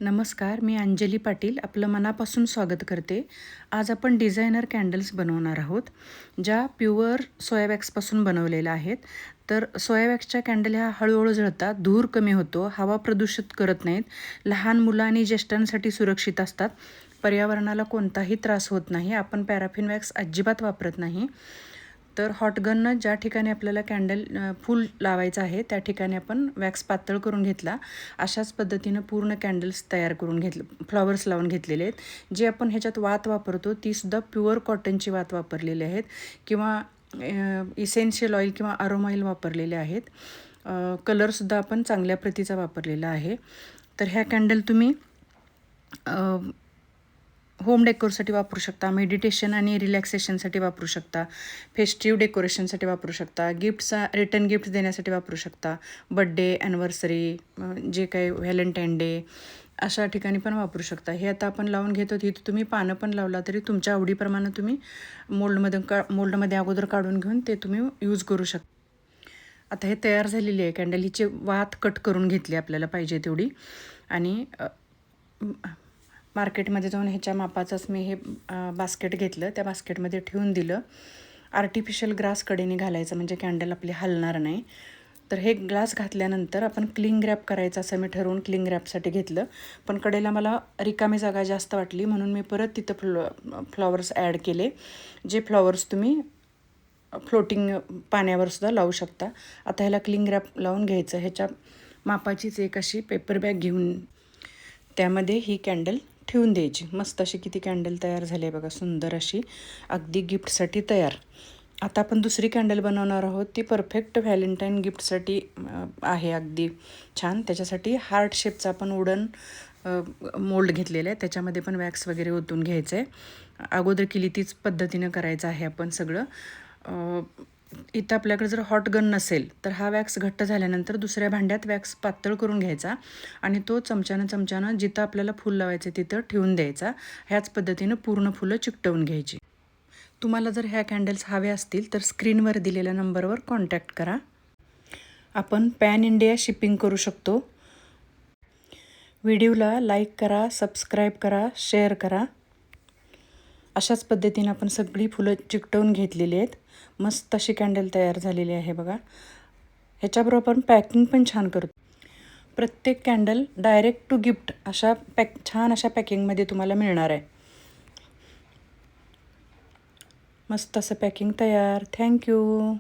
नमस्कार, मी अंजली पाटील आपलं मनापासून स्वागत करते. आज आपण डिझायनर कॅन्डल्स बनवणार आहोत, ज्या प्युअर सोयावॅक्सपासून बनवलेल्या आहेत. तर सोयावॅक्सच्या कॅन्डल ह्या हळूहळू जळतात, धूर कमी होतो, हवा प्रदूषित करत नाहीत, लहान मुलं आणि ज्येष्ठांसाठी सुरक्षित असतात, पर्यावरणाला कोणताही त्रास होत नाही. आपण पॅराफिन वॅक्स अजिबात वापरत नाही. तर हॉटगननं ज्या ठिकाणी आपल्याला कॅन्डल फूल लावायचं आहे त्या ठिकाणी आपण वॅक्स पातळ करून घेतला. अशाच पद्धतीनं पूर्ण कॅन्डल्स तयार करून घेतलं, फ्लॉवर्स लावून घेतलेले आहेत. जे आपण ह्याच्यात वात वापरतो तीसुद्धा प्युअर कॉटनची वात वापरलेली आहेत किंवा इसेन्शियल ऑइल किंवा अरोमा ऑइल वापरलेले आहेत. कलरसुद्धा आपण चांगल्या प्रतीचा वापरलेला आहे. तर ह्या कॅन्डल तुम्ही होम डेकोरसाठी वापरू शकता, मेडिटेशन आणि रिलॅक्सेशनसाठी वापरू शकता, फेस्टिव्ह डेकोरेशनसाठी वापरू शकता, रिटर्न गिफ्ट्स देण्यासाठी वापरू शकता, बड्डे, ॲनिव्हर्सरी, जे काही व्हॅलेंटाईन डे अशा ठिकाणी पण वापरू शकता. हे आता आपण लावून घेतो. तिथं तुम्ही पानं पण लावला तरी तुमच्या आवडीप्रमाणे तुम्ही मोल्डमध्ये अगोदर काढून घेऊन ते तुम्ही यूज करू शकता. आता हे तयार झालेली आहे कॅन्डल. हिची वात कट करून घेतली आपल्याला पाहिजे तेवढी आणि मार्केटमध्ये जाऊन ह्याच्या मापाचंच मी हे बास्केट घेतलं, त्या बास्केटमध्ये ठेवून दिलं. आर्टिफिशियल ग्रास कडेने घालायचं म्हणजे कॅन्डल आपली हलणार नाही. तर हे ग्लास घातल्यानंतर आपण क्लिंग रॅप करायचं असं मी ठरवून क्लिंग रॅपसाठी घेतलं. पण कडेला मला रिकामी जागा जास्त वाटली म्हणून मी परत तिथं फ्लॉवर्स ॲड केले. जे फ्लॉवर्स तुम्ही फ्लोटिंग पाण्यावरसुद्धा लावू शकता. आता ह्याला क्लिंग रॅप लावून घ्यायचं. ह्याच्या मापाचीच एक अशी पेपर बॅग घेऊन त्यामध्ये ही कॅन्डल ठेवून द्यायची. मस्त अशी किती कॅन्डल तयार झाली आहे बघा, सुंदर अशी, अगदी गिफ्टसाठी तयार. आता आपण दुसरी कॅन्डल बनवणार आहोत. ती परफेक्ट व्हॅलेंटाईन गिफ्टसाठी आहे, अगदी छान. त्याच्यासाठी हार्ट शेपचा आपण वुडन मोल्ड घेतलेलं आहे, त्याच्यामध्ये पण वॅक्स वगैरे ओतून घ्यायचं आहे. अगोदर केली तीच पद्धतीनं करायचं आहे आपण सगळं. इथं आपल्याकडे जर हॉट गन नसेल तर हा वॅक्स घट्ट झाल्यानंतर दुसऱ्या भांड्यात वॅक्स पातळ करून घ्यायचा आणि तो चमच्यानं जिथं आपल्याला फूल लावायचं तिथं ठेवून द्यायचा. ह्याच पद्धतीनं पूर्ण फुलं चिकटवून घ्यायची. तुम्हाला जर ह्या कॅन्डल्स हव्या असतील तर स्क्रीनवर दिलेल्या नंबरवर कॉन्टॅक्ट करा. आपण पॅन इंडिया शिपिंग करू शकतो. व्हिडिओला लाईक करा, सबस्क्राईब करा, शेअर करा. अशाच पद्धतीनं आपण सगळी फुलं चिकटवून घेतलेली आहेत. मस्त अशी कॅन्डल तयार झालेली आहे बघा. ह्याच्याबरोबर आपण पॅकिंग पण छान करतो. प्रत्येक कॅन्डल डायरेक्ट टू गिफ्ट अशा छान अशा पॅकिंगमध्ये तुम्हाला मिळणार आहे. मस्त असं पॅकिंग तयार. थँक्यू.